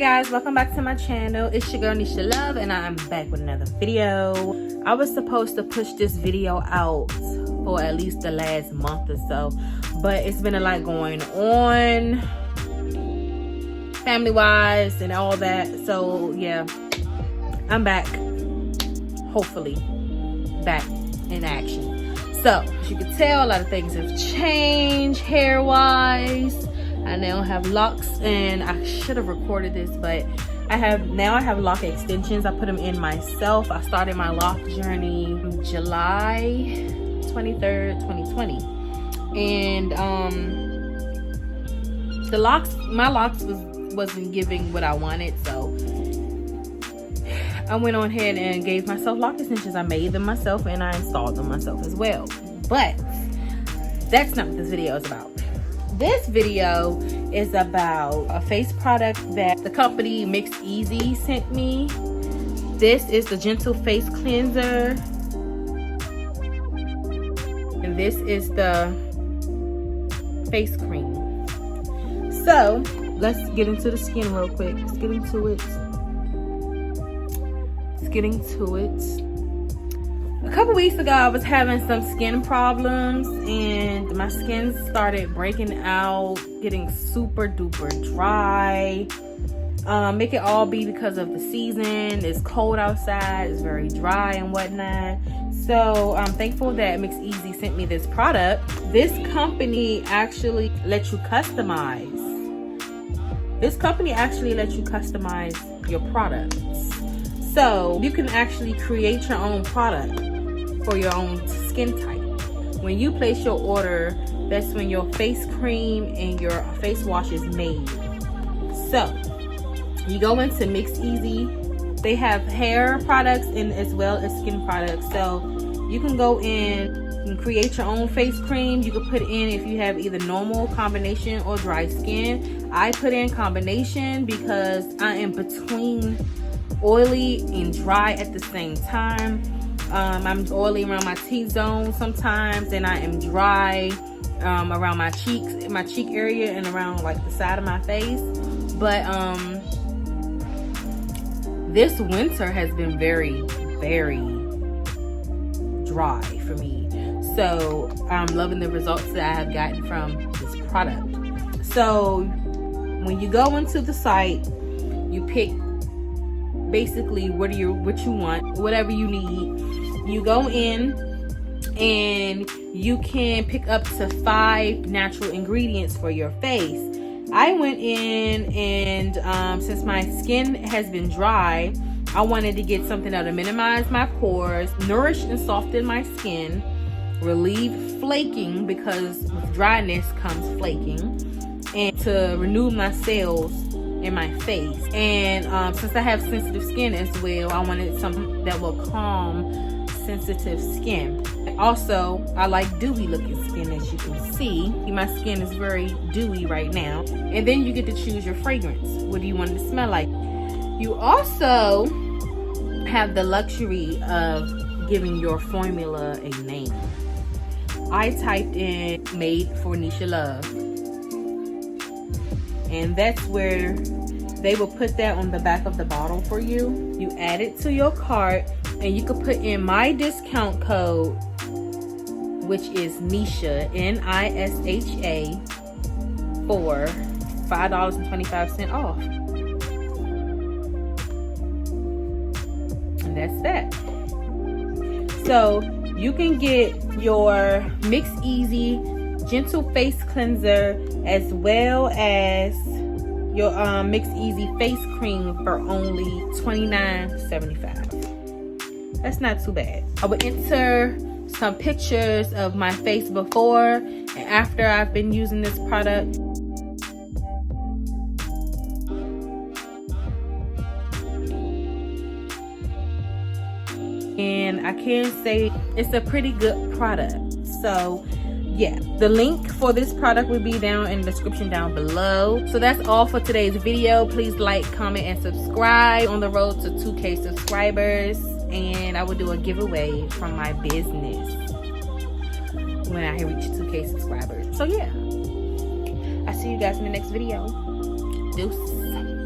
guys, welcome back to my channel. It's your girl NishaLove and I'm back with another video. I was supposed to push this video out for at least the last month or so, but it's been a lot going on family wise and all that. So yeah, I'm back, hopefully back in action. So as you can tell, a lot of things have changed hair wise. I now have locks, and I should have recorded this, but I have lock extensions. I put them in myself. I started my lock journey July 23rd, 2020. And my locks wasn't giving what I wanted, so I went on ahead and gave myself lock extensions. I made them myself and I installed them myself as well. But that's not what this video is about. This video is about a face product that the company Mix Easy sent me. This is the Gentle Face Cleanser. And this is the face cream. So, let's get into the skin real quick. Let's get into it. A couple weeks ago, I was having some skin problems and my skin started breaking out, getting super duper dry. It could all be because of the season. It's cold outside, it's very dry and whatnot. So I'm thankful that Mix Easy sent me this product. This company actually lets you customize. Your products. So you can actually create your own product for your own skin type. When you place your order, that's when your face cream and your face wash is made. So you go into Mix Easy. They have hair products and as well as skin products. So you can go in and create your own face cream. You can put in if you have either normal, combination, or dry skin. I put in combination because I am between oily and dry at the same time. I'm oily around my T-zone sometimes, and I am dry around my cheeks, my cheek area, and around like the side of my face. But this winter has been very, very dry for me. So I'm loving the results that I have gotten from this product. So when you go into the site, you pick basically what you want, whatever you need. You go in and you can pick up to 5 natural ingredients for your face. I went in and since my skin has been dry, I wanted to get something that'll minimize my pores, nourish and soften my skin, relieve flaking because with dryness comes flaking, and to renew my cells in my face. And since I have sensitive skin as well, I wanted something that will calm sensitive skin. Also, I like dewy looking skin, as you can see. My skin is very dewy right now. And then you get to choose your fragrance. What do you want it to smell like? You also have the luxury of giving your formula a name. I typed in "made for NishaLove," and that's where they will put that on the back of the bottle for you. You add it to your cart, and you can put in my discount code, which is Nisha, Nisha, for $5.25 off. And that's that. So you can get your Mix Easy Gentle Face Cleanser as well as your Mix Easy face cream for only $29.75. That's not too bad. I would enter some pictures of my face before and after I've been using this product. And I can say it's a pretty good product. So yeah, the link for this product will be down in the description down below. So that's all for today's video. Please like, comment, and subscribe. On the road to 2K subscribers, and I will do a giveaway from my business when I reach 2K subscribers. So yeah, I'll see you guys in the next video. Deuce.